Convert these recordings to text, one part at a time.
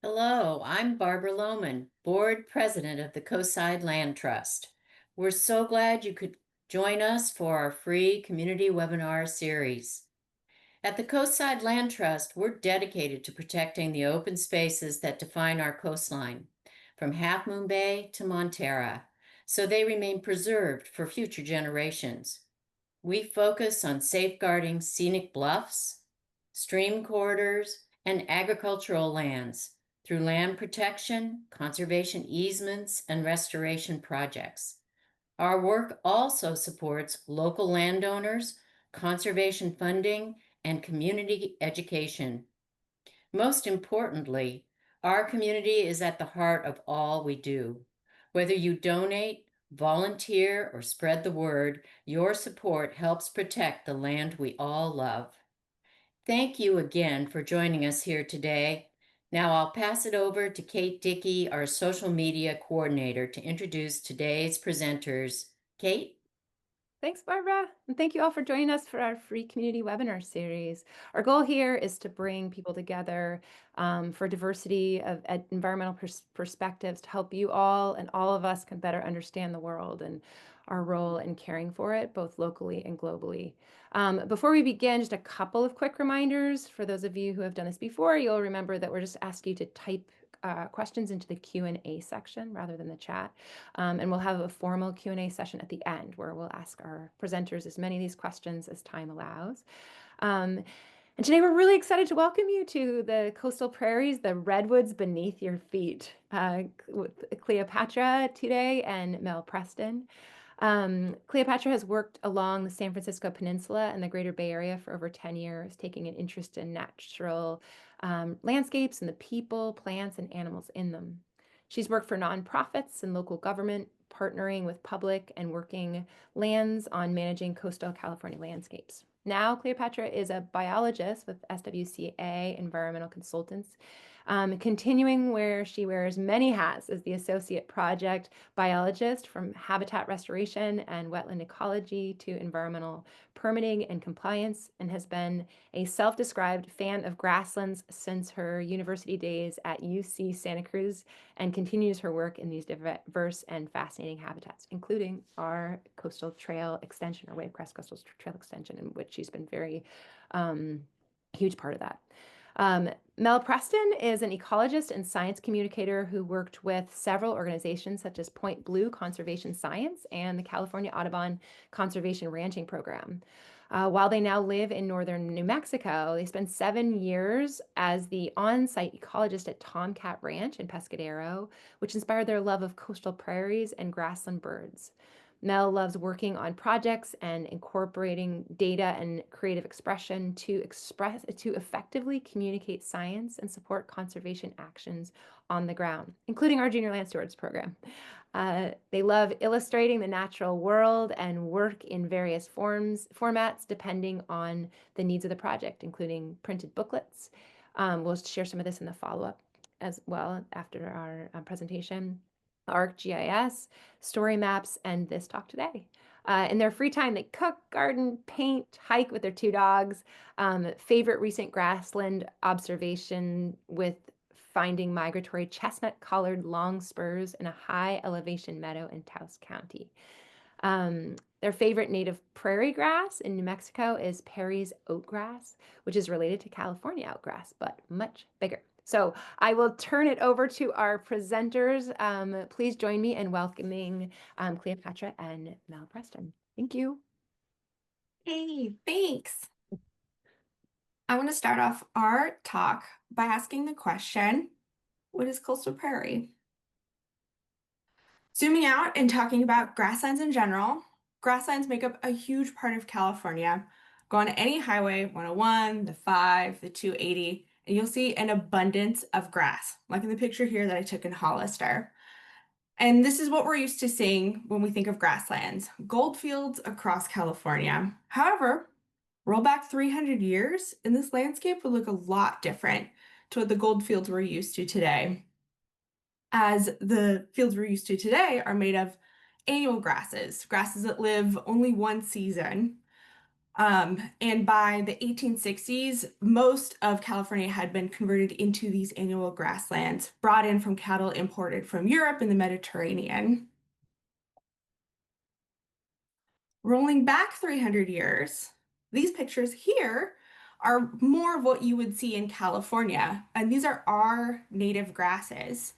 Hello, I'm Barbara Lohman, Board President of the Coastside Land Trust. We're so glad you could join us for our free community webinar series. At the Coastside Land Trust, we're dedicated to protecting the open spaces that define our coastline, from Half Moon Bay to Montara, so they remain preserved for future generations. We focus on safeguarding scenic bluffs, stream corridors, and agricultural lands through land protection, conservation easements, and restoration projects. Our work also supports local landowners, conservation funding, and community education. Most importantly, our community is at the heart of all we do. Whether you donate, volunteer, or spread the word, your support helps protect the land we all love. Thank you again for joining us here today. Now I'll pass it over to Kate Dickey, our social media coordinator, to introduce today's presenters. Kate? Thanks, Barbara. And thank you all for joining us for our free community webinar series. Our goal here is to bring people together for diversity of environmental perspectives to help you all and all of us can better understand the world and our role in caring for it, both locally and globally. Before we begin, just a couple of quick reminders. For those of you who have done this before, you'll remember that we're just asking you to type questions into the Q&A section rather than the chat. And we'll have a formal Q&A session at the end where we'll ask our presenters as many of these questions as time allows. And today we're really excited to welcome you to the coastal prairies, the redwoods beneath your feet, with Cleopatra Tuday and Mel Preston. Cleopatra has worked along the San Francisco Peninsula and the Greater Bay Area for over 10 years, taking an interest in natural landscapes and the people, plants, and animals in them. She's worked for nonprofits and local government, partnering with public and working lands on managing coastal California landscapes. Now, Cleopatra is a biologist with SWCA Environmental Consultants, continuing where she wears many hats as the associate project biologist, from habitat restoration and wetland ecology to environmental permitting and compliance, and has been a self-described fan of grasslands since her university days at UC Santa Cruz, and continues her work in these diverse and fascinating habitats, including our coastal trail extension, or Wavecrest Coastal Trail Extension, in which she's been very huge part of that. Mel Preston is an ecologist and science communicator who worked with several organizations such as Point Blue Conservation Science and the California Audubon Conservation Ranching Program. While they now live in northern New Mexico, they spent 7 years as the on-site ecologist at Tomcat Ranch in Pescadero, which inspired their love of coastal prairies and grassland birds. Mel loves working on projects and incorporating data and creative expression to effectively communicate science and support conservation actions on the ground, including our Junior Land Stewards program. They love illustrating the natural world and work in various formats depending on the needs of the project, including printed booklets. We'll share some of this in the follow-up as well after our presentation. ArcGIS, story maps, and this talk today. In their free time, they cook, garden, paint, hike with their 2 dogs. Favorite recent grassland observation with finding migratory chestnut-collared long spurs in a high elevation meadow in Taos County. Their favorite native prairie grass in New Mexico is Perry's oatgrass, which is related to California oatgrass, but much bigger. So I will turn it over to our presenters. Please join me in welcoming Cleopatra and Mel Preston. Thank you. Hey, thanks. I want to start off our talk by asking the question, what is coastal prairie? Zooming out and talking about grasslands in general, grasslands make up a huge part of California. Go on any highway, 101, the 5, the 280, and you'll see an abundance of grass, like in the picture here that I took in Hollister. And this is what we're used to seeing when we think of grasslands, gold fields across California. However, roll back 300 years, and this landscape would look a lot different to what the gold fields we're used to today, as the fields we're used to today are made of annual grasses that live only one season. And by the 1860s, most of California had been converted into these annual grasslands brought in from cattle imported from Europe and the Mediterranean. Rolling back 300 years, these pictures here are more of what you would see in California, and these are our native grasses.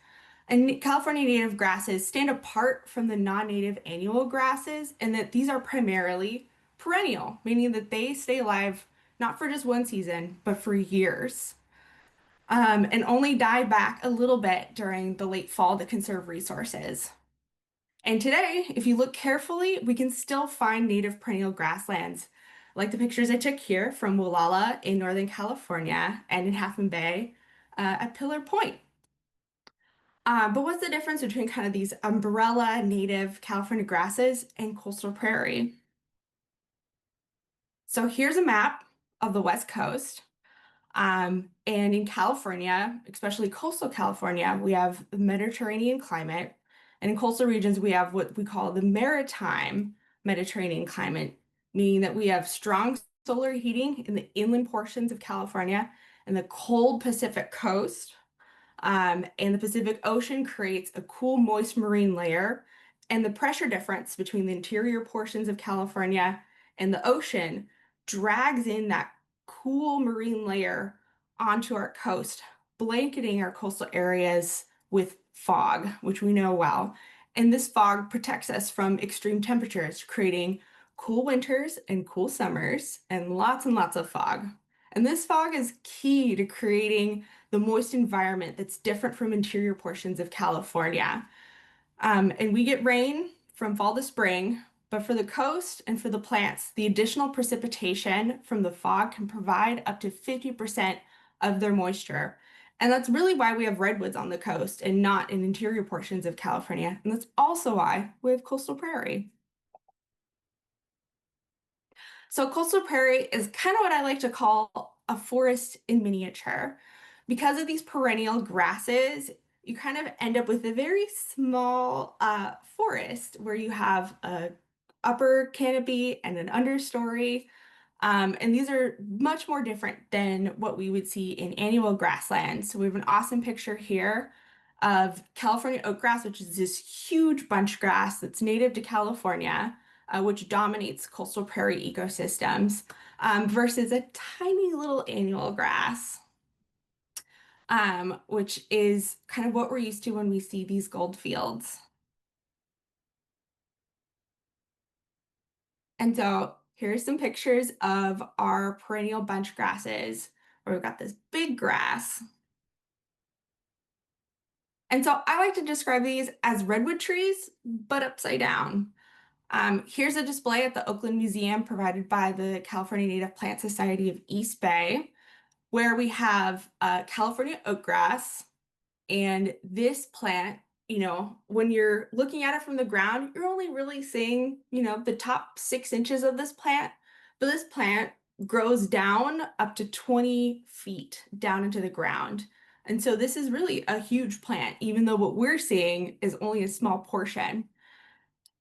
And California native grasses stand apart from the non-native annual grasses in that these are primarily perennial, meaning that they stay alive not for just one season, but for years, and only die back a little bit during the late fall to conserve resources. And today, if you look carefully, we can still find native perennial grasslands, like the pictures I took here from Wallala in Northern California and in Half Moon Bay at Pillar Point. But what's the difference between kind of these umbrella native California grasses and coastal prairie? So here's a map of the West Coast. And in California, especially coastal California, we have the Mediterranean climate. And in coastal regions, we have what we call the maritime Mediterranean climate, meaning that we have strong solar heating in the inland portions of California and the cold Pacific coast. And the Pacific Ocean creates a cool, moist marine layer. And the pressure difference between the interior portions of California and the ocean drags in that cool marine layer onto our coast, blanketing our coastal areas with fog, which we know well. And this fog protects us from extreme temperatures, creating cool winters and cool summers and lots of fog. And this fog is key to creating the moist environment that's different from interior portions of California. And we get rain from fall to spring, but for the coast and for the plants, the additional precipitation from the fog can provide up to 50% of their moisture. And that's really why we have redwoods on the coast and not in interior portions of California. And that's also why we have coastal prairie. So coastal prairie is kind of what I like to call a forest in miniature. Because of these perennial grasses, you kind of end up with a very small forest where you have a upper canopy and an understory. And these are much more different than what we would see in annual grasslands. So we have an awesome picture here of California oak grass, which is this huge bunch grass that's native to California, which dominates coastal prairie ecosystems, versus a tiny little annual grass, which is kind of what we're used to when we see these gold fields. And so here's some pictures of our perennial bunch grasses, where we've got this big grass. And so I like to describe these as redwood trees, but upside down. Here's a display at the Oakland Museum provided by the California Native Plant Society of East Bay, where we have California oak grass. And this plant, when you're looking at it from the ground, you're only really seeing, the top 6 inches of this plant. But this plant grows down up to 20 feet down into the ground. And so this is really a huge plant, even though what we're seeing is only a small portion.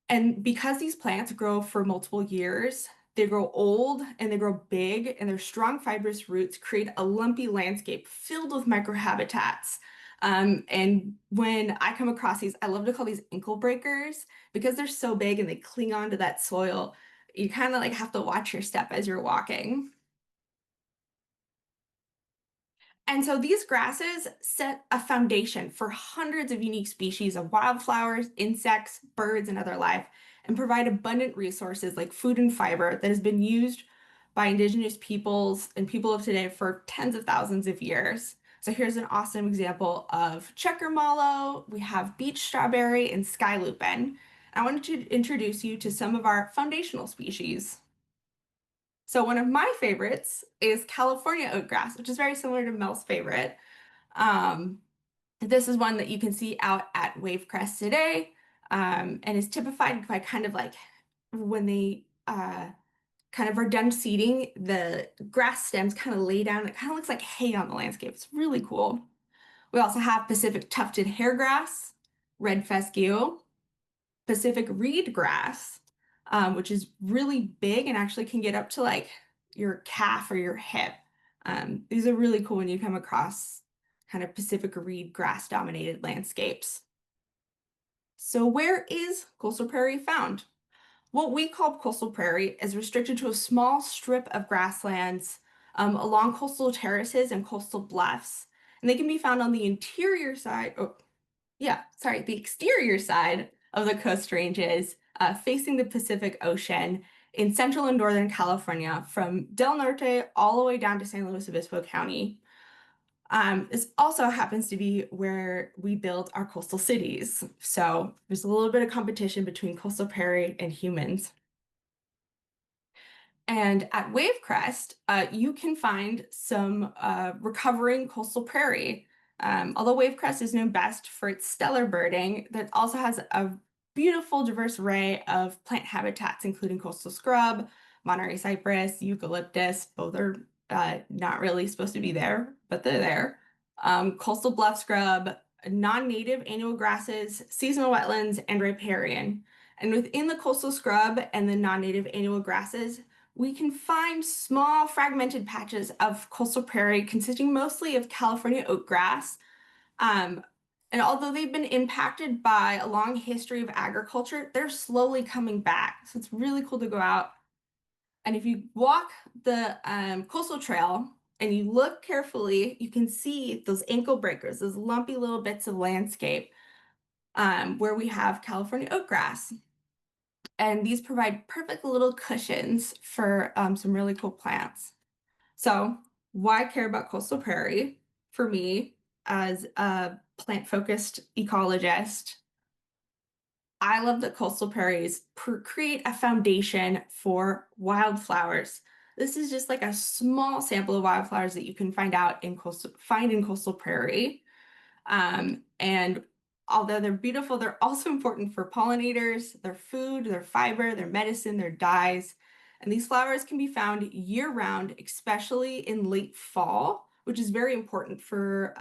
And because these plants grow for multiple years, they grow old and they grow big, and their strong fibrous roots create a lumpy landscape filled with microhabitats. And when I come across these, I love to call these ankle breakers because they're so big and they cling onto that soil. You kind of like have to watch your step as you're walking. And so these grasses set a foundation for hundreds of unique species of wildflowers, insects, birds, and other life, and provide abundant resources like food and fiber that has been used by indigenous peoples and people of today for tens of thousands of years. So here's an awesome example of checker mallow. We have beach strawberry and sky lupin. I wanted to introduce you to some of our foundational species. So one of my favorites is California oatgrass, which is very similar to Mel's favorite. This is one that you can see out at Wavecrest today, and is typified by kind of like when they kind of are done seeding, the grass stems kind of lay down. It kind of looks like hay on the landscape. It's really cool. We also have Pacific tufted hairgrass, red fescue, Pacific reed grass, which is really big and actually can get up to like your calf or your hip. These are really cool when you come across kind of Pacific reed grass dominated landscapes. So where is coastal prairie found? What we call coastal prairie is restricted to a small strip of grasslands along coastal terraces and coastal bluffs. And they can be found on the interior side, the exterior side of the Coast Ranges, facing the Pacific Ocean in central and northern California, from Del Norte all the way down to San Luis Obispo County. This also happens to be where we build our coastal cities. So there's a little bit of competition between coastal prairie and humans. And at Wavecrest, you can find some recovering coastal prairie. Although Wavecrest is known best for its stellar birding, that also has a beautiful, diverse array of plant habitats, including coastal scrub, Monterey cypress, eucalyptus. Both are not really supposed to be there, but they're there. Coastal bluff scrub, non-native annual grasses, seasonal wetlands, and riparian. And within the coastal scrub and the non-native annual grasses, we can find small fragmented patches of coastal prairie consisting mostly of California oatgrass. And although they've been impacted by a long history of agriculture, they're slowly coming back. So it's really cool to go out. And if you walk the coastal trail and you look carefully, you can see those ankle breakers, those lumpy little bits of landscape where we have California oatgrass. And these provide perfect little cushions for some really cool plants. So why care about coastal prairie? For me, as a plant-focused ecologist, I love that coastal prairies create a foundation for wildflowers. This is just like a small sample of wildflowers that you can find in coastal prairie. And although they're beautiful, they're also important for pollinators, their food, their fiber, their medicine, their dyes. And these flowers can be found year-round, especially in late fall, which is very important for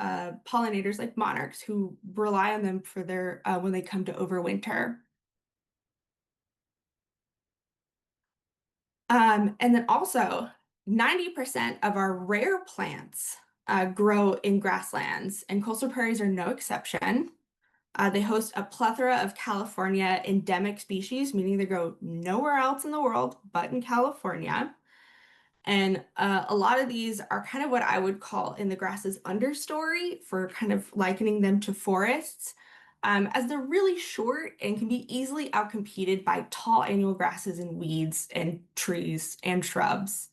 pollinators like monarchs who rely on them for their when they come to overwinter. And then also, 90% of our rare plants grow in grasslands, and coastal prairies are no exception. They host a plethora of California endemic species, meaning they grow nowhere else in the world but in California. And a lot of these are kind of what I would call in the grass's understory, for kind of likening them to forests, as they're really short and can be easily outcompeted by tall annual grasses and weeds and trees and shrubs.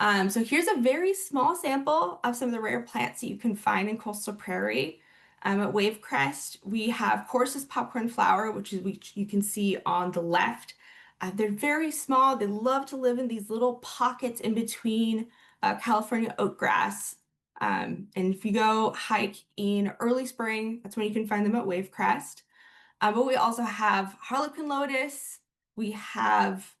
So here's a very small sample of some of the rare plants that you can find in coastal prairie. At Wavecrest, we have Corsus popcorn flower, which you can see on the left. They're very small. They love to live in these little pockets in between California oatgrass. And if you go hike in early spring, that's when you can find them at Wavecrest. But we also have harlequin lotus. We have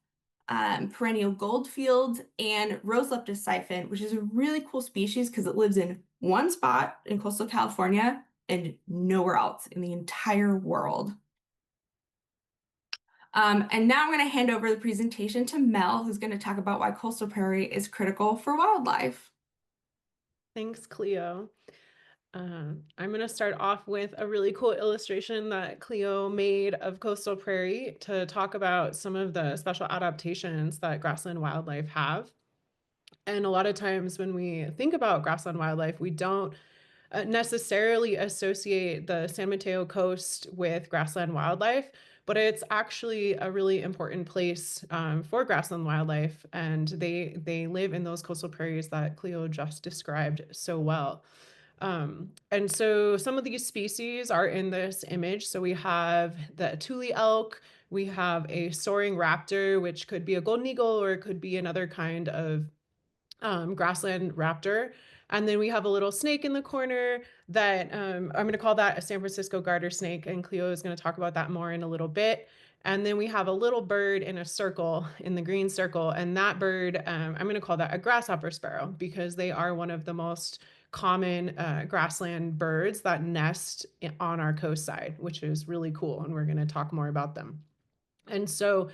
perennial goldfield and Roseleptis siphon, which is a really cool species because it lives in one spot in coastal California and nowhere else in the entire world. And now I'm going to hand over the presentation to Mel, who's going to talk about why coastal prairie is critical for wildlife. Thanks, Cleo. I'm going to start off with a really cool illustration that Cleo made of coastal prairie to talk about some of the special adaptations that grassland wildlife have. And a lot of times when we think about grassland wildlife, we don't necessarily associate the San Mateo coast with grassland wildlife, but it's actually a really important place for grassland wildlife, and they live in those coastal prairies that Cleo just described so well. And so some of these species are in this image. So we have the Thule elk, we have a soaring raptor, which could be a golden eagle or it could be another kind of grassland raptor. And then we have a little snake in the corner that I'm going to call that a San Francisco garter snake. And Cleo is going to talk about that more in a little bit. And then we have a little bird in a circle, in the green circle. And that bird, I'm going to call that a grasshopper sparrow because they are one of the most common grassland birds that nest on our coast side, which is really cool. And we're going to talk more about them. And so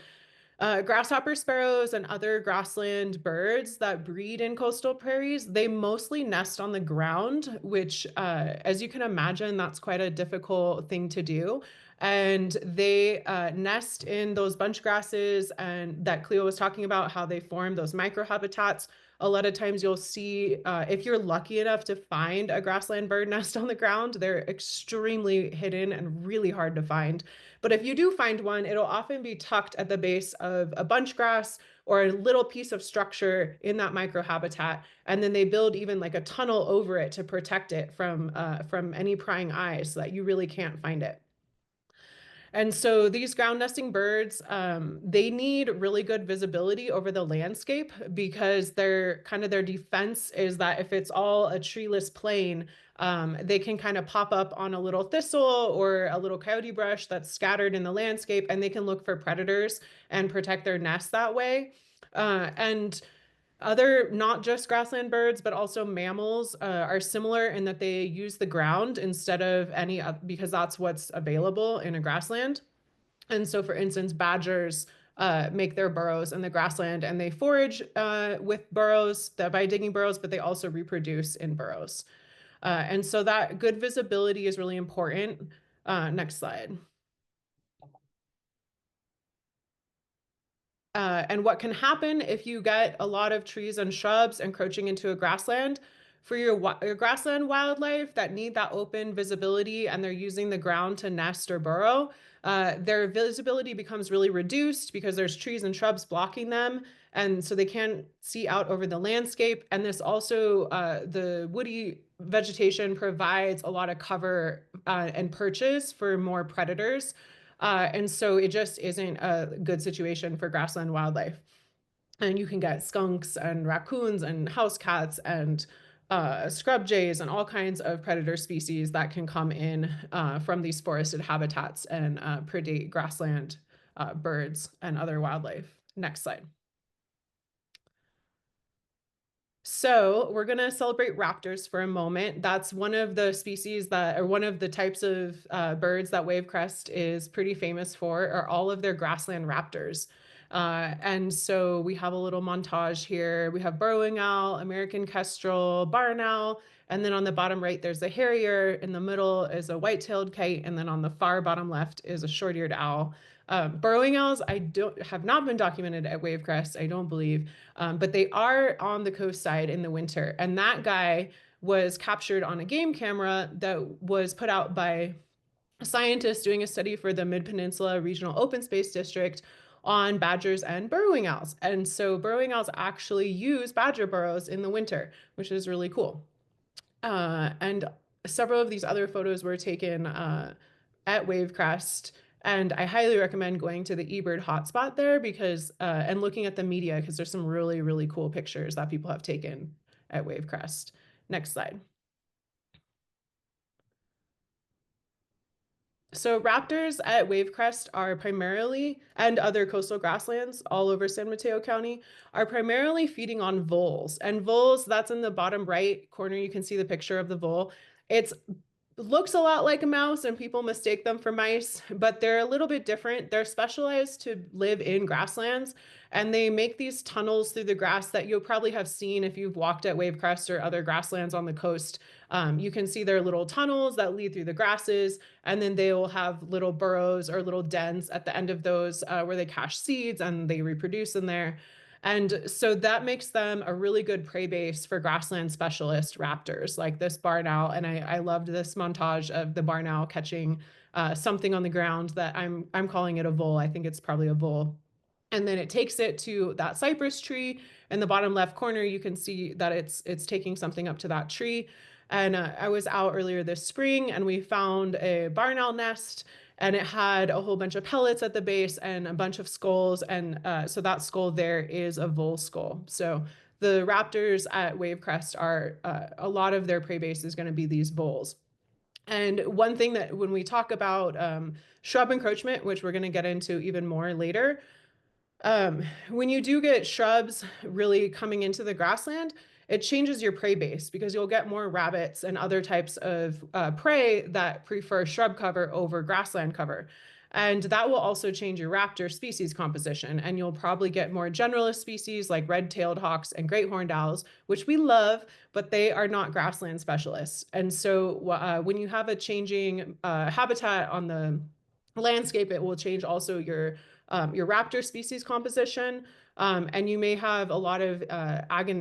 Grasshopper sparrows and other grassland birds that breed in coastal prairies, they mostly nest on the ground, which, as you can imagine, that's quite a difficult thing to do. And they nest in those bunch grasses and that Cleo was talking about, how they form those microhabitats. A lot of times you'll see, if you're lucky enough to find a grassland bird nest on the ground, they're extremely hidden and really hard to find. But if you do find one, it'll often be tucked at the base of a bunch grass or a little piece of structure in that microhabitat. And then they build even like a tunnel over it to protect it from any prying eyes so that you really can't find it. And so these ground nesting birds, they need really good visibility over the landscape because their defense is that if it's all a treeless plain, they can kind of pop up on a little thistle or a little coyote brush that's scattered in the landscape, and they can look for predators and protect their nest that way. And other, not just grassland birds, but also mammals are similar in that they use the ground instead of any, because that's what's available in a grassland. And so, for instance, badgers make their burrows in the grassland, and they forage with burrows by digging burrows, but they also reproduce in burrows. And so that good visibility is really important. Next slide. And what can happen if you get a lot of trees and shrubs encroaching into a grassland for your grassland wildlife that need that open visibility and they're using the ground to nest or burrow, their visibility becomes really reduced because there's trees and shrubs blocking them. And so they can't see out over the landscape. And this also, the woody vegetation provides a lot of cover and perches for more predators. And so it just isn't a good situation for grassland wildlife. And you can get skunks and raccoons and house cats and scrub jays and all kinds of predator species that can come in from these forested habitats and predate grassland birds and other wildlife. Next slide. So we're going to celebrate raptors for a moment. That's one of the species that, or one of the types of birds that Wavecrest is pretty famous for, are all of their grassland raptors. And so we have a little montage here. We have burrowing owl, American kestrel, barn owl, and then on the bottom right, there's a harrier. In the middle is a white-tailed kite, and then on the far bottom left is a short-eared owl. Burrowing owls have not been documented at Wavecrest, I don't believe, but they are on the coast side in the winter. And that guy was captured on a game camera that was put out by a scientist doing a study for the Mid-Peninsula Regional Open Space District on badgers and burrowing owls. And so burrowing owls actually use badger burrows in the winter, which is really cool. And several of these other photos were taken at Wavecrest. And I highly recommend going to the eBird hotspot there because, and looking at the media, because there's some really, really cool pictures that people have taken at Wavecrest. Next slide. So raptors at Wavecrest are primarily, and other coastal grasslands all over San Mateo County, are primarily feeding on voles. And voles, that's in the bottom right corner, you can see the picture of the vole. It looks a lot like a mouse and people mistake them for mice, but they're a little bit different. They're specialized to live in grasslands, and they make these tunnels through the grass that you'll probably have seen if you've walked at Wavecrest or other grasslands on the coast. You can see their little tunnels that lead through the grasses, and then they will have little burrows or little dens at the end of those where they cache seeds and they reproduce in there. And so that makes them a really good prey base for grassland specialist raptors like this barn owl. And I loved this montage of the barn owl catching something on the ground that I'm calling it a vole. I think it's probably a vole. And then it takes it to that cypress tree. In the bottom left corner, you can see that it's taking something up to that tree. And I was out earlier this spring and we found a barn owl nest, and it had a whole bunch of pellets at the base and a bunch of skulls. And so that skull there is a vole skull. So the raptors at Wavecrest are, a lot of their prey base is going to be these voles. And one thing that when we talk about shrub encroachment, which we're going to get into even more later, when you do get shrubs really coming into the grassland, it changes your prey base because you'll get more rabbits and other types of prey that prefer shrub cover over grassland cover. And that will also change your raptor species composition. And you'll probably get more generalist species like red-tailed hawks and great horned owls, which we love, but they are not grassland specialists. And so when you have a changing habitat on the landscape, it will change also your raptor species composition. And you may have a lot of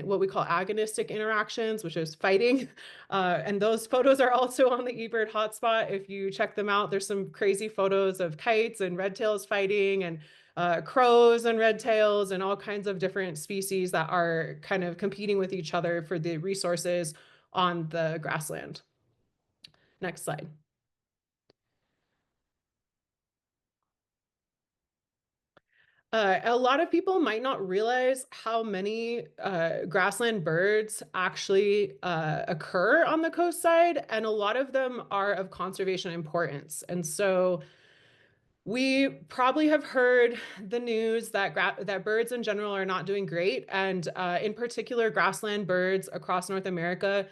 what we call agonistic interactions, which is fighting. And those photos are also on the eBird hotspot. If you check them out, there's some crazy photos of kites and red tails fighting, and crows and red tails, and all kinds of different species that are kind of competing with each other for the resources on the grassland. Next slide. A lot of people might not realize how many grassland birds actually occur on the coast side, and a lot of them are of conservation importance. And so we probably have heard the news that that birds in general are not doing great, and in particular, grassland birds across North America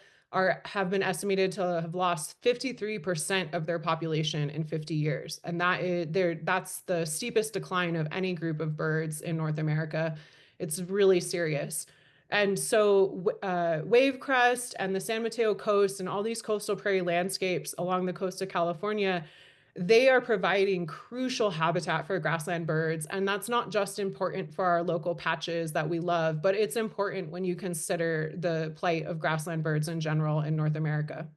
have been estimated to have lost 53% of their population in 50 years. And that's the steepest decline of any group of birds in North America. It's really serious. And so wave crest and the San Mateo coast and all these coastal prairie landscapes along the coast of California, they are providing crucial habitat for grassland birds. And that's not just important for our local patches that we love, but it's important when you consider the plight of grassland birds in general in North America.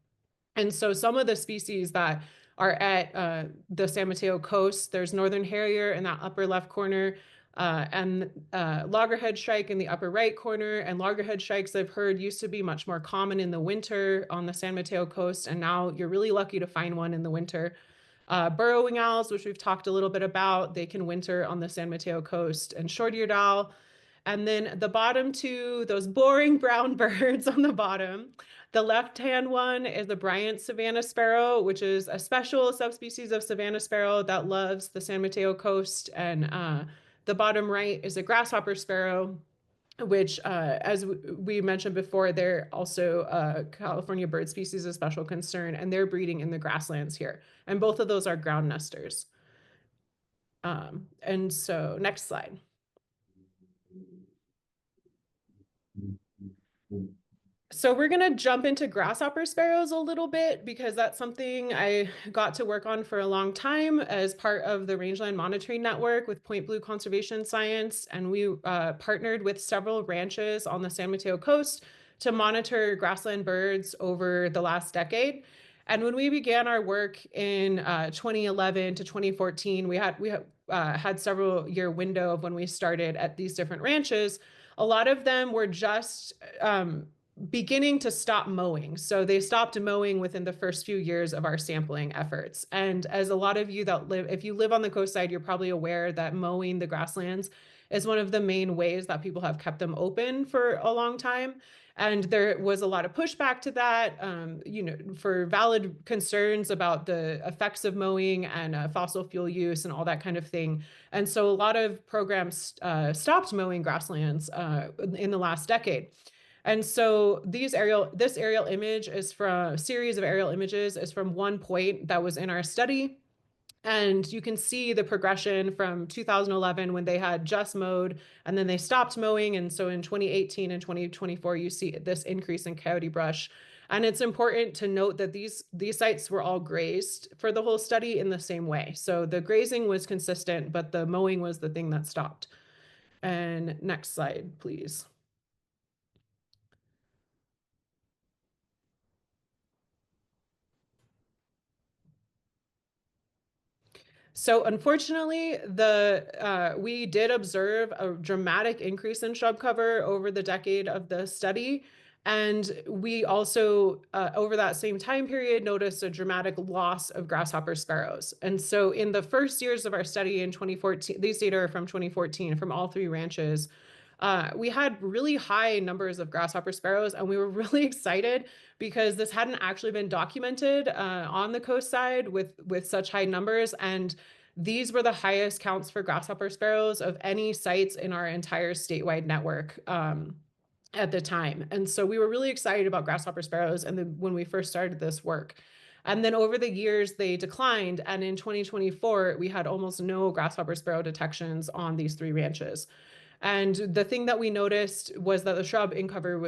And so some of the species that are at the San Mateo coast, there's northern harrier in that upper left corner, and loggerhead shrike in the upper right corner. And loggerhead shrikes, I've heard, used to be much more common in the winter on the San Mateo coast, and now you're really lucky to find one in the winter. Burrowing owls, which we've talked a little bit about, they can winter on the San Mateo coast, and short-eared owl. And then the bottom two, those boring brown birds on the bottom. The left-hand one is the Bryant savanna sparrow, which is a special subspecies of savanna sparrow that loves the San Mateo coast. And the bottom right is a grasshopper sparrow, which, as we mentioned before, they're also a California bird species of special concern, and they're breeding in the grasslands here. And both of those are ground nesters. And so next slide. So we're going to jump into grasshopper sparrows a little bit, because that's something I got to work on for a long time as part of the Rangeland Monitoring Network with Point Blue Conservation Science. And we partnered with several ranches on the San Mateo coast to monitor grassland birds over the last decade. And when we began our work in 2011 to 2014, we had several year window of when we started at these different ranches. A lot of them were just beginning to stop mowing. So they stopped mowing within the first few years of our sampling efforts. And as a lot of you if you live on the coast side, you're probably aware that mowing the grasslands is one of the main ways that people have kept them open for a long time. And there was a lot of pushback to that, for valid concerns about the effects of mowing and fossil fuel use and all that kind of thing. And so a lot of programs stopped mowing grasslands in the last decade. And so this aerial image is from a series of aerial images is from one point that was in our study. And you can see the progression from 2011 when they had just mowed, and then they stopped mowing. And so in 2018 and 2024, you see this increase in coyote brush. And it's important to note that these sites were all grazed for the whole study in the same way. So the grazing was consistent, but the mowing was the thing that stopped. And next slide, please. So unfortunately, we did observe a dramatic increase in shrub cover over the decade of the study. And we also, over that same time period, noticed a dramatic loss of grasshopper sparrows. And so in the first years of our study in 2014, these data are from 2014 from all three ranches, we had really high numbers of grasshopper sparrows, and we were really excited because this hadn't actually been documented on the coast side with such high numbers. And these were the highest counts for grasshopper sparrows of any sites in our entire statewide network at the time. And so we were really excited about grasshopper sparrows when we first started this work. And then over the years, they declined. And in 2024, we had almost no grasshopper sparrow detections on these 3 ranches. And the thing that we noticed was that the shrub cover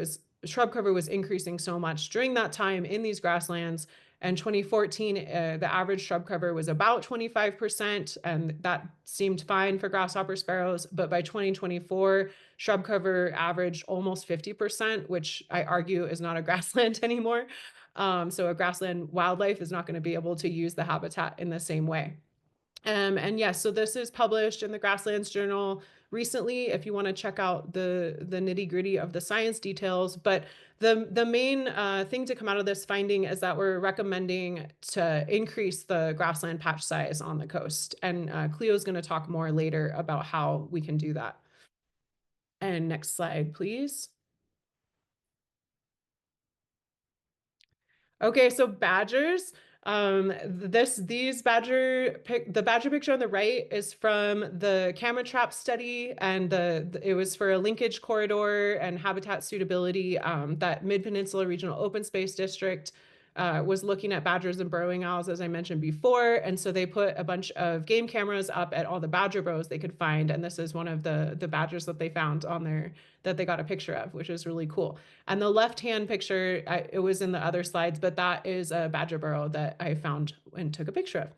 was increasing so much during that time in these grasslands. And 2014, the average shrub cover was about 25%, and that seemed fine for grasshopper sparrows. But by 2024, shrub cover averaged almost 50%, which I argue is not a grassland anymore. So a grassland wildlife is not going to be able to use the habitat in the same way. And yes, so this is published in the Grasslands Journal recently if you want to check out the nitty-gritty of the science details. But the main thing to come out of this finding is that we're recommending to increase the grassland patch size on the coast. And Cleo is going to talk more later about how we can do that. And next slide, please. Okay, so badgers. The badger picture on the right is from the camera trap study, and it was for a linkage corridor and habitat suitability that Mid-Peninsula Regional Open Space District was looking at badgers and burrowing owls, as I mentioned before. And so they put a bunch of game cameras up at all the badger burrows they could find, and this is one of the badgers that they found on there that they got a picture of, which is really cool. And the left-hand picture, it was in the other slides, but that is a badger burrow that I found and took a picture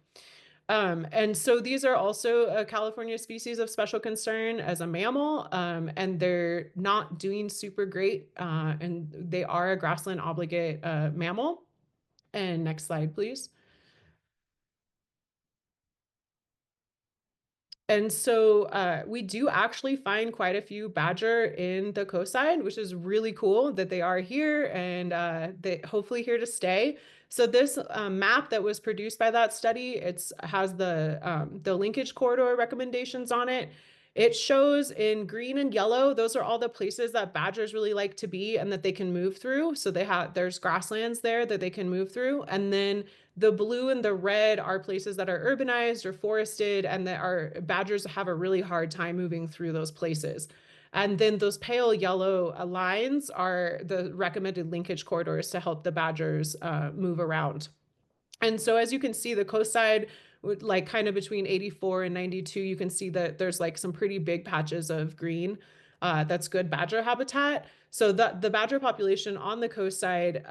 of. And so these are also a California species of special concern as a mammal, and they're not doing super great, and they are a grassland obligate mammal. And next slide, please. And so we do actually find quite a few badger in the coastside, which is really cool that they are here and they hopefully here to stay. So this map that was produced by that study, has the linkage corridor recommendations on it. It shows in green and yellow, those are all the places that badgers really like to be and that they can move through. So there's grasslands there that they can move through. And then the blue and the red are places that are urbanized or forested, and that our badgers have a really hard time moving through those places. And then those pale yellow lines are the recommended linkage corridors to help the badgers move around. And so as you can see, the coastside, like kind of between 84 and 92, you can see that there's like some pretty big patches of green. That's good badger habitat. So the badger population on the coastside,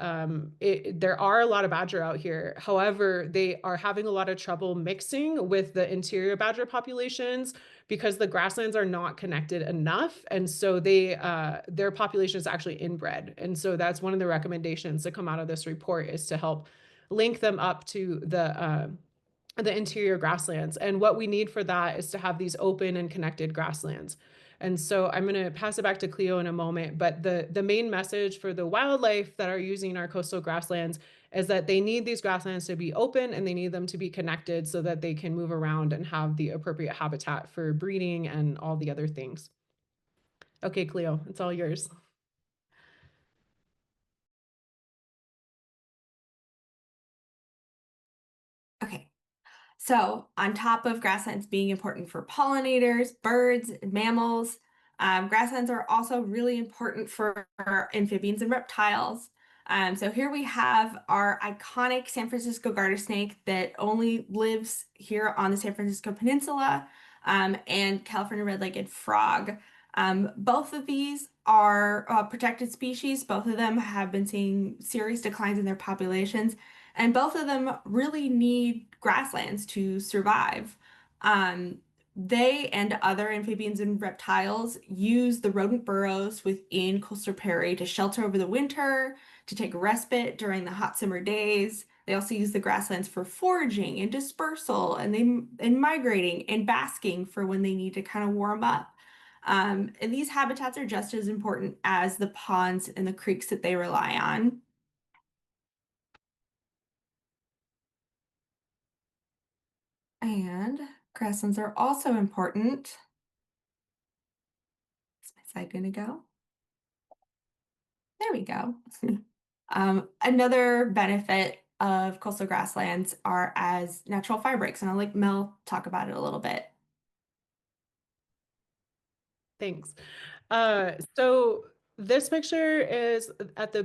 there are a lot of badger out here. However, they are having a lot of trouble mixing with the interior badger populations because the grasslands are not connected enough. And so their population is actually inbred. And so that's one of the recommendations that come out of this report, is to help link them up to the interior grasslands. And what we need for that is to have these open and connected grasslands. And so I'm going to pass it back to Cleo in a moment, but the main message for the wildlife that are using our coastal grasslands is that they need these grasslands to be open and they need them to be connected so that they can move around and have the appropriate habitat for breeding and all the other things. Okay, Cleo, it's all yours. Okay, so on top of grasslands being important for pollinators, birds, and mammals, grasslands are also really important for amphibians and reptiles. So here we have our iconic San Francisco garter snake that only lives here on the San Francisco Peninsula, and California red-legged frog. Both of these are protected species. Both of them have been seeing serious declines in their populations, and both of them really need grasslands to survive. They and other amphibians and reptiles use the rodent burrows within coastal prairie to shelter over the winter, to take a respite during the hot summer days. They also use the grasslands for foraging and dispersal, and migrating and basking for when they need to kind of warm up. And these habitats are just as important as the ponds and the creeks that they rely on. And grasslands are also important. Is my slide going to go? There we go. Another benefit of coastal grasslands are as natural fire breaks, and I'll let Mel talk about it a little bit. Thanks. So This picture is at the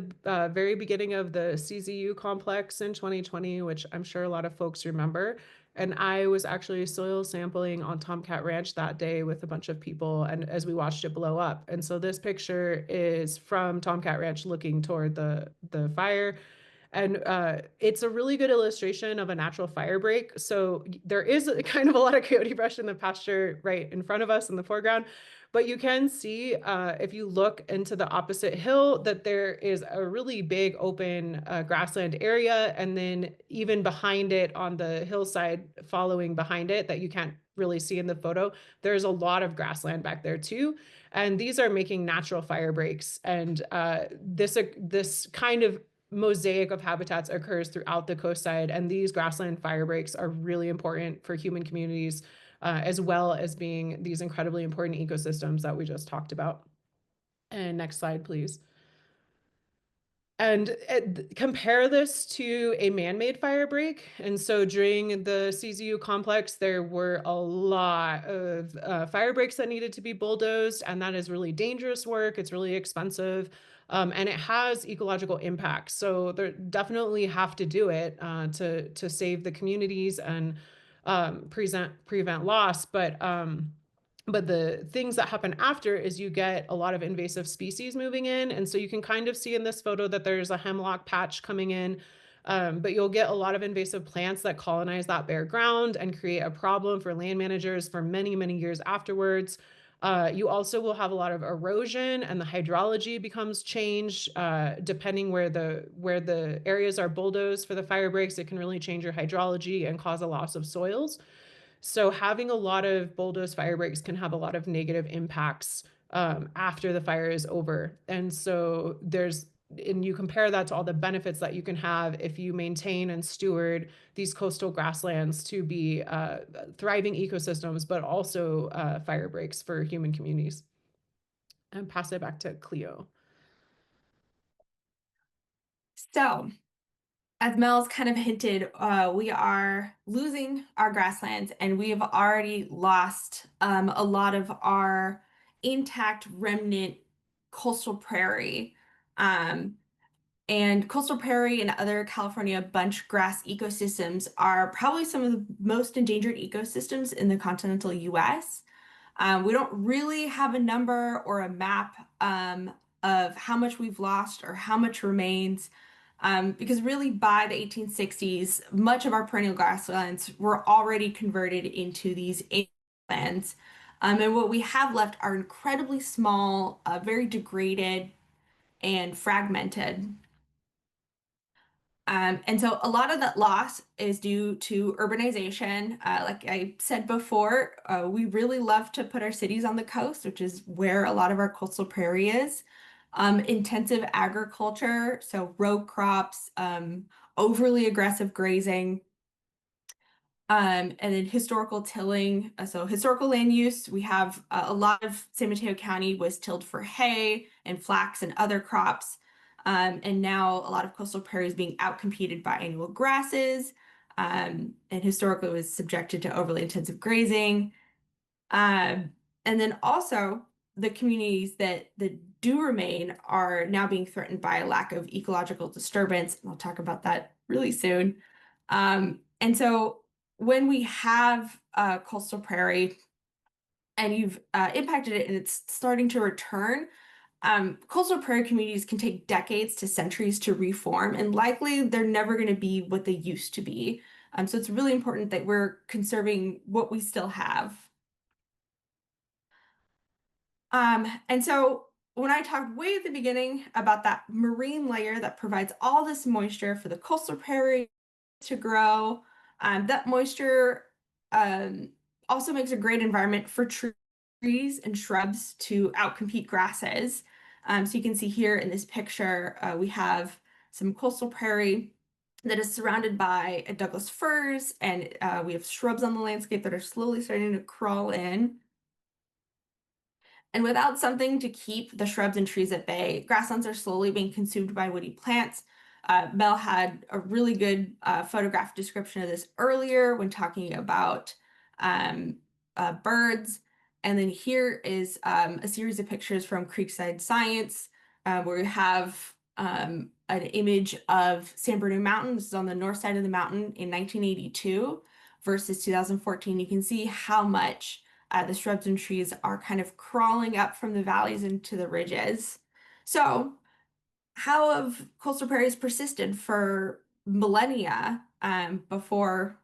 very beginning of the CZU complex in 2020, which I'm sure a lot of folks remember. And I was actually soil sampling on Tomcat Ranch that day with a bunch of people, and as we watched it blow up. And so this picture is from Tomcat Ranch looking toward the fire. And it's a really good illustration of a natural fire break. So there is kind of a lot of coyote brush in the pasture right in front of us in the foreground. But you can see, if you look into the opposite hill, that there is a really big open grassland area. And then even behind it on the hillside, following behind it, that you can't really see in the photo, there's a lot of grassland back there too. And these are making natural fire breaks. And this kind of mosaic of habitats occurs throughout the coastside. And these grassland fire breaks are really important for human communities, as well as being these incredibly important ecosystems that we just talked about. And next slide, please. And compare this to a man-made fire break. And so during the CZU complex, there were a lot of fire breaks that needed to be bulldozed, and that is really dangerous work. It's really expensive, and it has ecological impacts. So they definitely have to do it to save the communities and prevent loss. But the things that happen after is you get a lot of invasive species moving in. And so you can kind of see in this photo that there's a hemlock patch coming in, but you'll get a lot of invasive plants that colonize that bare ground and create a problem for land managers for many, many years afterwards. You also will have a lot of erosion, and the hydrology becomes changed depending where the areas are bulldozed for the fire breaks. It can really change your hydrology and cause a loss of soils. So having a lot of bulldozed fire breaks can have a lot of negative impacts after the fire is over. And so and you compare that to all the benefits that you can have if you maintain and steward these coastal grasslands to be thriving ecosystems, but also fire breaks for human communities. And pass it back to Cleo. So, as Mel's kind of hinted, we are losing our grasslands, and we have already lost a lot of our intact remnant coastal prairie. And coastal prairie and other California bunch grass ecosystems are probably some of the most endangered ecosystems in the continental US. We don't really have a number or a map of how much we've lost or how much remains, because really by the 1860s, much of our perennial grasslands were already converted into these lands. And what we have left are incredibly small, very degraded and fragmented. And so a lot of that loss is due to urbanization. Like I said before, we really love to put our cities on the coast, which is where a lot of our coastal prairie is. Intensive agriculture, so row crops, overly aggressive grazing, and then historical tilling. So historical land use, we have a lot of San Mateo County was tilled for hay and flax and other crops. And now a lot of coastal prairies being outcompeted by annual grasses, and historically was subjected to overly intensive grazing. And then also the communities that do remain are now being threatened by a lack of ecological disturbance. And I'll talk about that really soon. And so when we have coastal prairie and you've impacted it and it's starting to return, coastal prairie communities can take decades to centuries to reform, and likely they're never going to be what they used to be. So it's really important that we're conserving what we still have. And so when I talked way at the beginning about that marine layer that provides all this moisture for the coastal prairie to grow, that moisture also makes a great environment for trees and shrubs to outcompete grasses. So you can see here in this picture, we have some coastal prairie that is surrounded by Douglas firs, and we have shrubs on the landscape that are slowly starting to crawl in. And without something to keep the shrubs and trees at bay, grasslands are slowly being consumed by woody plants. Mel had a really good photograph description of this earlier when talking about birds. And then here is a series of pictures from Creekside Science where you have an image of San Bruno Mountain. This is on the north side of the mountain in 1982 versus 2014. You can see how much the shrubs and trees are kind of crawling up from the valleys into the ridges. So, how have coastal prairies persisted for millennia before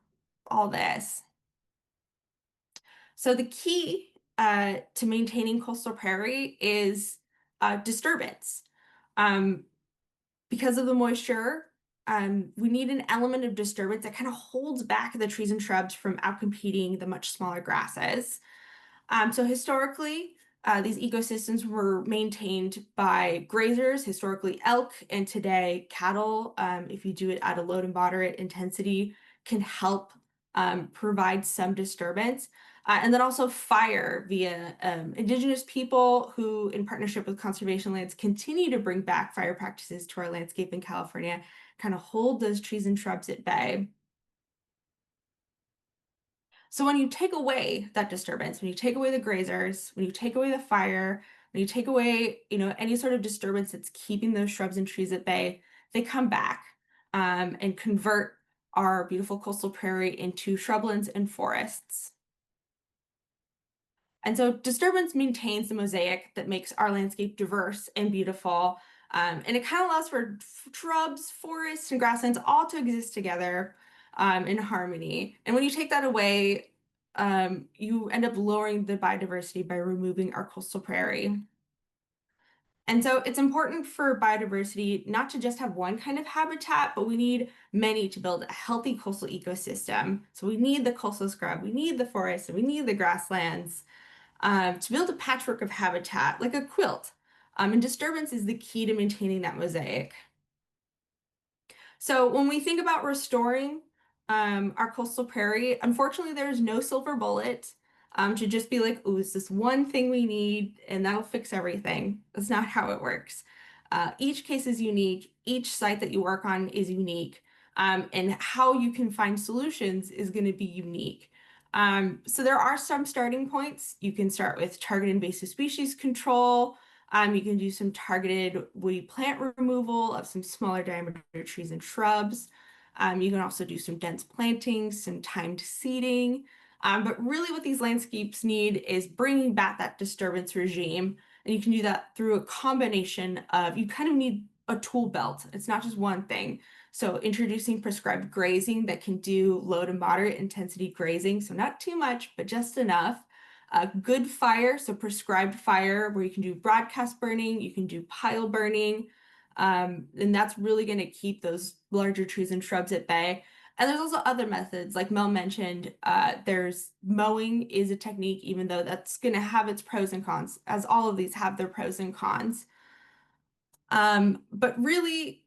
all this? So the key to maintaining coastal prairie is disturbance. Um, because of the moisture, we need an element of disturbance that kind of holds back the trees and shrubs from outcompeting the much smaller grasses. So historically, these ecosystems were maintained by grazers, historically elk, and today cattle, if you do it at a low to moderate intensity, can help provide some disturbance. And then also fire via indigenous people who, in partnership with conservation lands, continue to bring back fire practices to our landscape in California, kind of hold those trees and shrubs at bay. So when you take away that disturbance, when you take away the grazers, when you take away the fire, when you take away, any sort of disturbance that's keeping those shrubs and trees at bay, they come back and convert our beautiful coastal prairie into shrublands and forests. And so disturbance maintains the mosaic that makes our landscape diverse and beautiful. And it kind of allows for shrubs, forests, and grasslands all to exist together in harmony. And when you take that away, you end up lowering the biodiversity by removing our coastal prairie. And so it's important for biodiversity not to just have one kind of habitat, but we need many to build a healthy coastal ecosystem. So we need the coastal scrub, we need the forest, and we need the grasslands to build a patchwork of habitat, like a quilt. And disturbance is the key to maintaining that mosaic. So when we think about restoring our coastal prairie, unfortunately, there's no silver bullet to just be like, oh, it's this one thing we need and that'll fix everything. That's not how it works. Each case is unique. Each site that you work on is unique. And how you can find solutions is going to be unique. So there are some starting points. You can start with target invasive species control. You can do some targeted woody plant removal of some smaller diameter trees and shrubs. You can also do some dense plantings, some timed seeding. But really what these landscapes need is bringing back that disturbance regime. And you can do that through a combination of, you kind of need a tool belt. It's not just one thing. So introducing prescribed grazing that can do low to moderate intensity grazing. So not too much, but just enough. Good fire, so prescribed fire where you can do broadcast burning, you can do pile burning, and that's really going to keep those larger trees and shrubs at bay. And there's also other methods, like Mel mentioned, there's mowing is a technique, even though that's going to have its pros and cons, as all of these have their pros and cons. But really,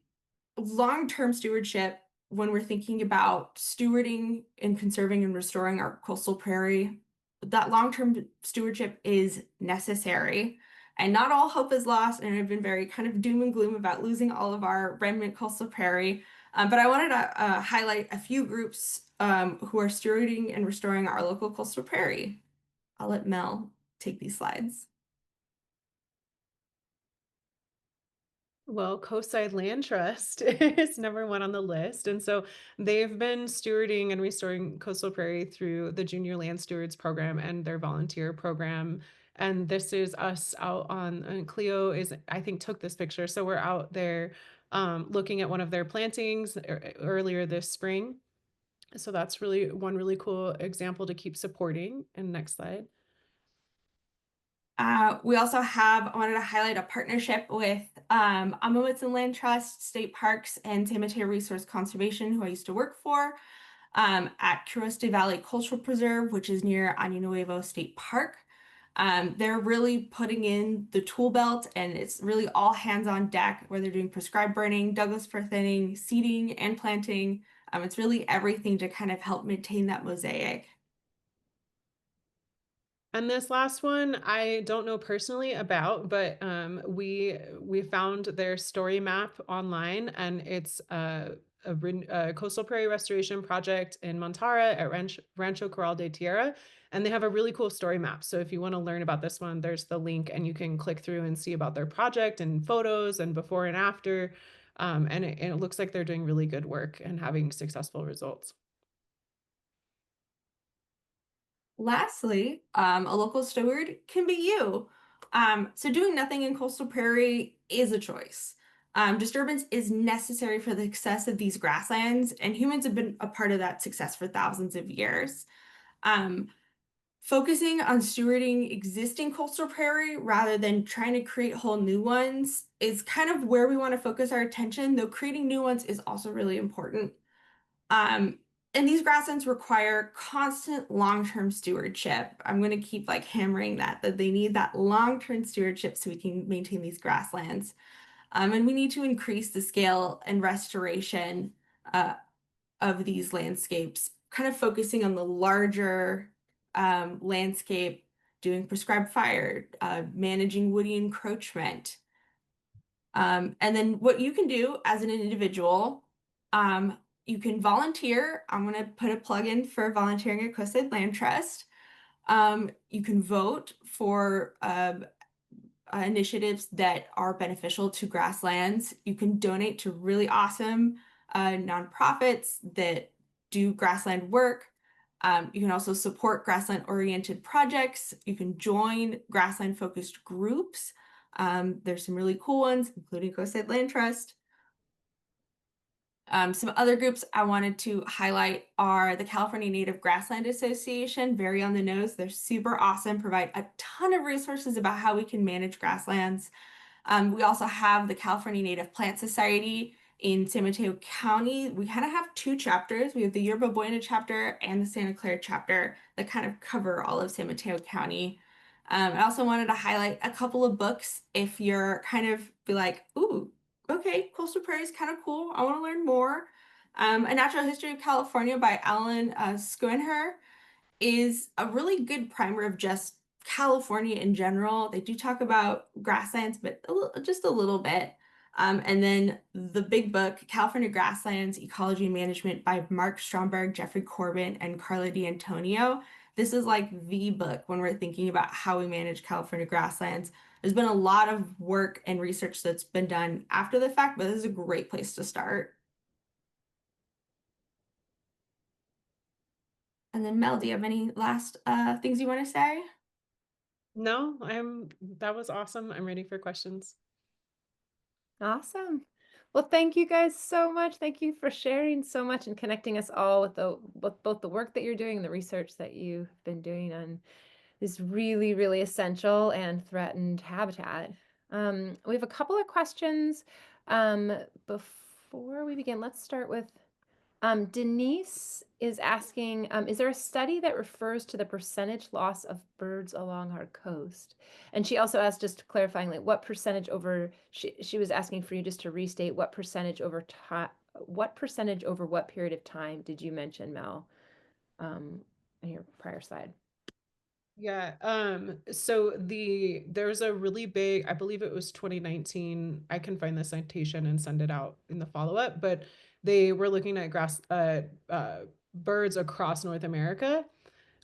long-term stewardship, when we're thinking about stewarding and conserving and restoring our coastal prairie, that long-term stewardship is necessary. And not all hope is lost, and I've been very kind of doom and gloom about losing all of our remnant coastal prairie. But I wanted to highlight a few groups who are stewarding and restoring our local coastal prairie. I'll let Mel take these slides. Well, Coastside Land Trust is number one on the list. And so they've been stewarding and restoring coastal prairie through the Junior Land Stewards program and their volunteer program. And this is us out on, and Cleo is, I think, took this picture. So we're out there looking at one of their plantings earlier this spring. So that's really one really cool example to keep supporting. And next slide. We also I wanted to highlight a partnership with Amundsen Land Trust, State Parks, and San Mateo Resource Conservation, who I used to work for, at Curoste Valley Cultural Preserve, which is near Año Nuevo State Park. They're really putting in the tool belt, and it's really all hands on deck, where they're doing prescribed burning, Douglas fir thinning, seeding, and planting. It's really everything to kind of help maintain that mosaic. And this last one, I don't know personally about, but we found their story map online, and it's a coastal prairie restoration project in Montara at Rancho Corral de Tierra, and they have a really cool story map. So if you want to learn about this one, there's the link, and you can click through and see about their project and photos and before and after. And it looks like they're doing really good work and having successful results. Lastly, a local steward can be you. So doing nothing in coastal prairie is a choice. Disturbance is necessary for the success of these grasslands, and humans have been a part of that success for thousands of years. Focusing on stewarding existing coastal prairie rather than trying to create whole new ones is kind of where we want to focus our attention, though creating new ones is also really important. And these grasslands require constant long-term stewardship. I'm going to keep like hammering that they need that long-term stewardship so we can maintain these grasslands. And we need to increase the scale and restoration of these landscapes, kind of focusing on the larger landscape, doing prescribed fire, managing woody encroachment. And then what you can do as an individual, you can volunteer. I'm going to put a plug in for volunteering at Coastside Land Trust. You can vote for initiatives that are beneficial to grasslands. You can donate to really awesome nonprofits that do grassland work. You can also support grassland-oriented projects. You can join grassland-focused groups. There's some really cool ones, including Coastside Land Trust. Some other groups I wanted to highlight are the California Native Grassland Association, very on the nose. They're super awesome, provide a ton of resources about how we can manage grasslands. We also have the California Native Plant Society in San Mateo County. We kind of have two chapters. We have the Yerba Buena chapter and the Santa Clara chapter that kind of cover all of San Mateo County. I also wanted to highlight a couple of books if you're kind of be like, ooh, okay, Coastal Prairie is kind of cool. I want to learn more. A Natural History of California by Alan Schoenherr is a really good primer of just California in general. They do talk about grasslands, but just a little bit. And then the big book, California Grasslands, Ecology and Management by Mark Stromberg, Jeffrey Corbin, and Carla D'Antonio. This is like the book when we're thinking about how we manage California grasslands. There's been a lot of work and research that's been done after the fact, but this is a great place to start. And then Mel, do you have any last things you want to say? No, that was awesome. I'm ready for questions. Awesome. Well, thank you guys so much. Thank you for sharing so much and connecting us all with both the work that you're doing and the research that you've been doing on this really, really essential and threatened habitat. We have a couple of questions before we begin. Let's start with Denise is asking, is there a study that refers to the percentage loss of birds along our coast? And she also asked, just clarifying, like what percentage over, she was asking for you just to restate what percentage over time, what percentage over what period of time did you mention, Mel, on your prior slide? Yeah, so there's a really big, I believe it was 2019. I can find the citation and send it out in the follow-up, but they were looking at birds across North America,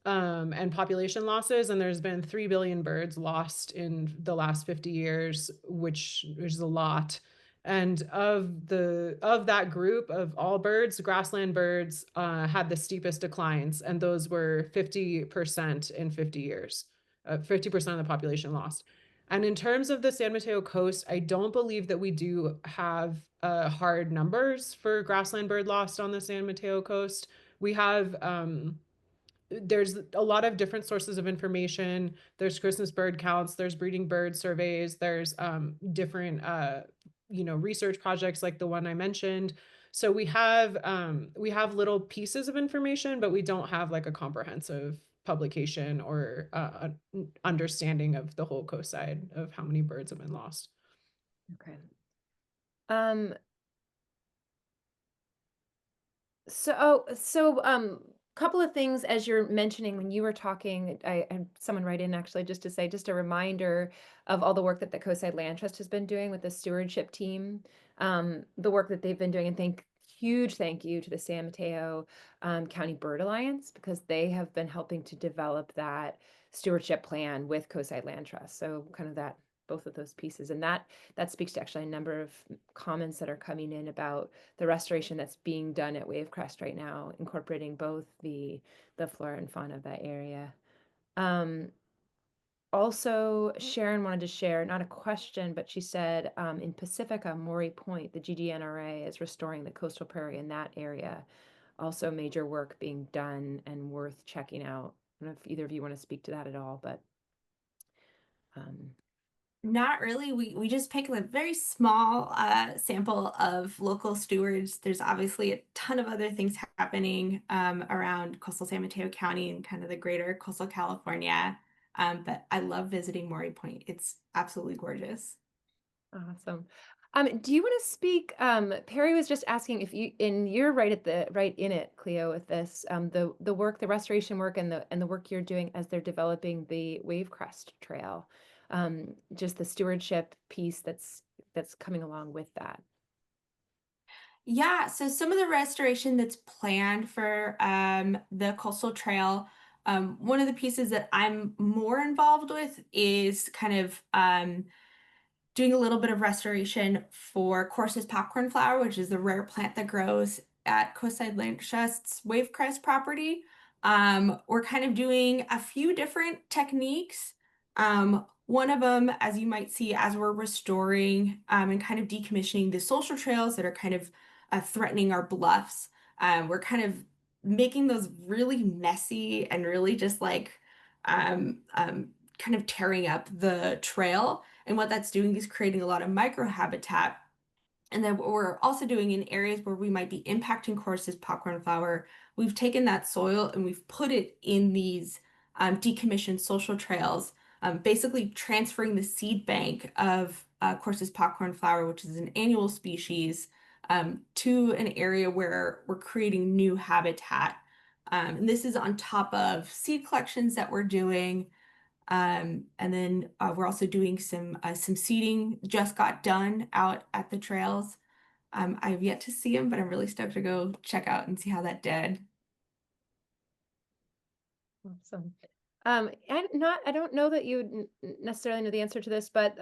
and population losses, and there's been 3 billion birds lost in the last 50 years, which is a lot. And of that group of all birds, grassland birds had the steepest declines, and those were 50% in 50 years, 50% of the population lost. And in terms of the San Mateo coast, I don't believe that we do have hard numbers for grassland bird lost on the San Mateo coast. We have there's a lot of different sources of information. There's Christmas bird counts, there's breeding bird surveys, there's different research projects like the one I mentioned. So we have little pieces of information, but we don't have like a comprehensive publication or understanding of the whole coast side of how many birds have been lost. Okay. So couple of things as you're mentioning when you were talking, I had someone write in actually just to say, just a reminder of all the work that the Coastside Land Trust has been doing with the stewardship team, the work that they've been doing, and huge thank you to the San Mateo County Bird Alliance, because they have been helping to develop that stewardship plan with Coastside Land Trust. So kind of that, both of those pieces. And that speaks to actually a number of comments that are coming in about the restoration that's being done at Wavecrest right now, incorporating both the flora and fauna of that area. Also, Sharon wanted to share, not a question, but she said in Pacifica, Maury Point, the GDNRA is restoring the coastal prairie in that area. Also major work being done and worth checking out. I don't know if either of you want to speak to that at all, but Not really. We just pick a very small sample of local stewards. There's obviously a ton of other things happening around coastal San Mateo County and kind of the greater coastal California. But I love visiting Maury Point. It's absolutely gorgeous. awesome. Do you want to speak? Perry was just asking if you're right in it, Cleo, with this, the work, the restoration work, and the work you're doing as they're developing the Wavecrest Trail, just the stewardship piece that's coming along with that. Yeah, so some of the restoration that's planned for the coastal trail, one of the pieces that I'm more involved with is kind of doing a little bit of restoration for Corse's popcorn flower, which is the rare plant that grows at Coastside Land Trust's Wavecrest property. We're kind of doing a few different techniques. One of them, as you might see, as we're restoring and kind of decommissioning the social trails that are kind of threatening our bluffs, we're kind of making those really messy and really just like kind of tearing up the trail. And what that's doing is creating a lot of microhabitat. And then what we're also doing in areas where we might be impacting Corse's popcorn flower, we've taken that soil and we've put it in these decommissioned social trails, basically transferring the seed bank of Corse's popcorn flower, which is an annual species, to an area where we're creating new habitat. And this is on top of seed collections that we're doing. And then we're also doing some seeding, just got done out at the trails. I've yet to see them, but I'm really stoked to go check out and see how that did. Awesome. I don't know that you necessarily know the answer to this, but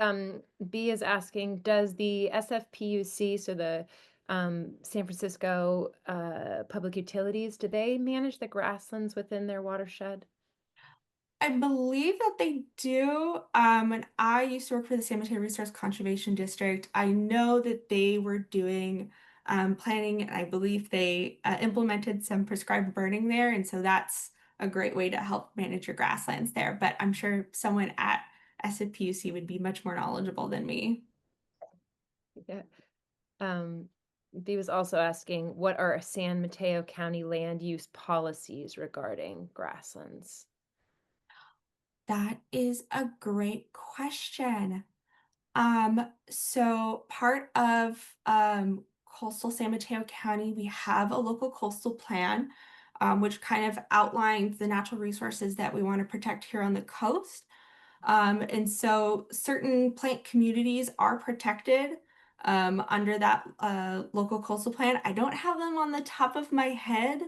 B is asking, does the SFPUC, so the San Francisco Public Utilities, do they manage the grasslands within their watershed? I believe that they do. When I used to work for the San Mateo Resource Conservation District, I know that they were doing planning, and I believe they implemented some prescribed burning there. And so that's a great way to help manage your grasslands there. But I'm sure someone at SFPUC would be much more knowledgeable than me. Yeah. B was also asking, what are San Mateo County land use policies regarding grasslands? That is a great question. So part of coastal San Mateo County, we have a local coastal plan, which kind of outlines the natural resources that we want to protect here on the coast. And so certain plant communities are protected under that local coastal plan. I don't have them on the top of my head.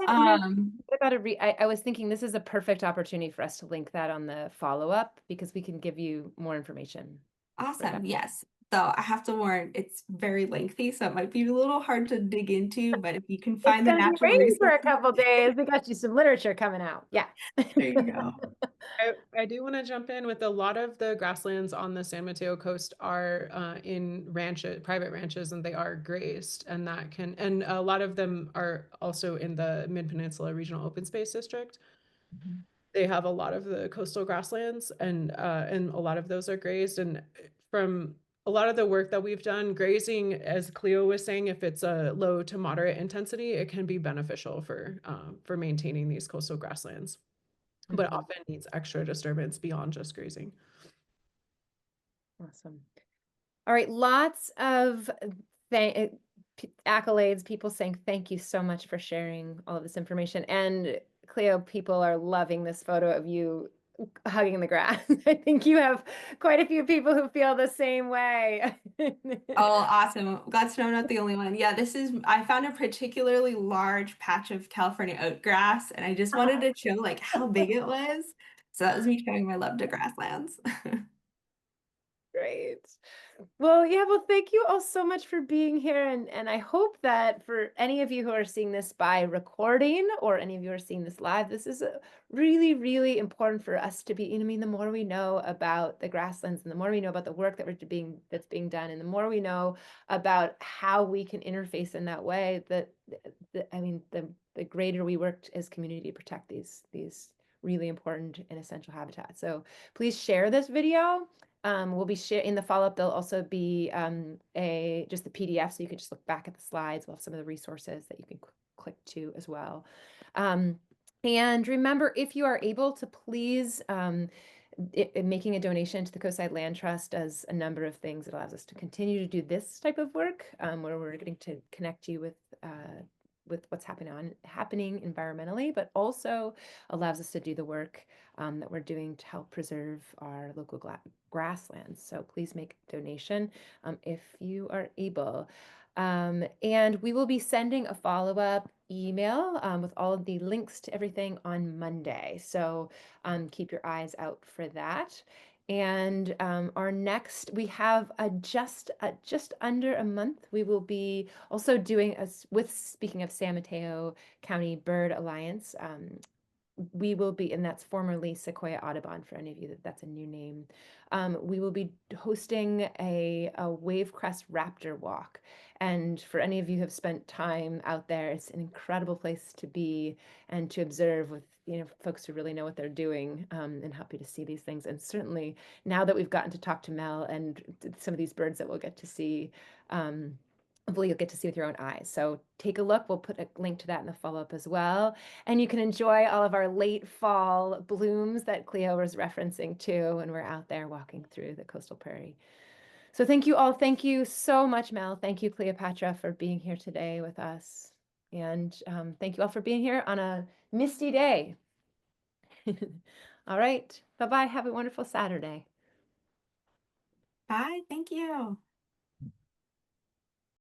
I was thinking this is a perfect opportunity for us to link that on the follow-up, because we can give you more information. Awesome. Yes. So I have to warn, it's very lengthy, so it might be a little hard to dig into, but if you can find the natural reading for a resources. couple days. We got you some literature coming out. Yeah. There you go. I do want to jump in with a lot of the grasslands on the San Mateo coast are in ranches, private ranches, and they are grazed, and and a lot of them are also in the Mid-Peninsula Regional Open Space District. Mhm. They have a lot of the coastal grasslands, and a lot of those are grazed. And from a lot of the work that we've done, grazing, as Cleo was saying, if it's a low to moderate intensity, it can be beneficial for maintaining these coastal grasslands, but often needs extra disturbance beyond just grazing. Awesome. All right, lots of accolades, people saying thank you so much for sharing all of this information. And Cleo, people are loving this photo of you hugging the grass. I think you have quite a few people who feel the same way. Oh, awesome. Glad to know I'm not the only one. Yeah, I found a particularly large patch of California oat grass, and I just wanted to show like how big it was. So that was me showing my love to grasslands. Great. Well, thank you all so much for being here. And I hope that for any of you who are seeing this by recording or any of you who are seeing this live, this is really, really important for us to be, I mean, the more we know about the grasslands and the more we know about the work that's being done, and the more we know about how we can interface in that way, the greater we work as community to protect these really important and essential habitats. So please share this video. We'll be sharing in the follow-up. There'll also be just the PDF, so you can just look back at the slides. We'll have some of the resources that you can click to as well. And remember, if you are able to, please, making a donation to the Coastside Land Trust does a number of things. It allows us to continue to do this type of work, where we're getting to connect you with what's happening environmentally, but also allows us to do the work that we're doing to help preserve our local grasslands. So please make a donation if you are able. And we will be sending a follow-up email with all of the links to everything on Monday. So keep your eyes out for that. And our next, we have just under a month, we will be also doing, speaking of San Mateo County Bird Alliance, we will be, and that's formerly Sequoia Audubon, for any of you that's a new name. We will be hosting a Wavecrest Raptor Walk. And for any of you who have spent time out there, it's an incredible place to be and to observe with, folks who really know what they're doing, and happy to see these things. And certainly now that we've gotten to talk to Mel and some of these birds that we'll get to see, hopefully you'll get to see with your own eyes. So take a look. We'll put a link to that in the follow-up as well. And you can enjoy all of our late fall blooms that Cleo was referencing too when we're out there walking through the coastal prairie. So thank you all. Thank you so much, Mel. Thank you, Cleopatra, for being here today with us. And thank you all for being here on a misty day. All right. Bye-bye. Have a wonderful Saturday. Bye. Thank you.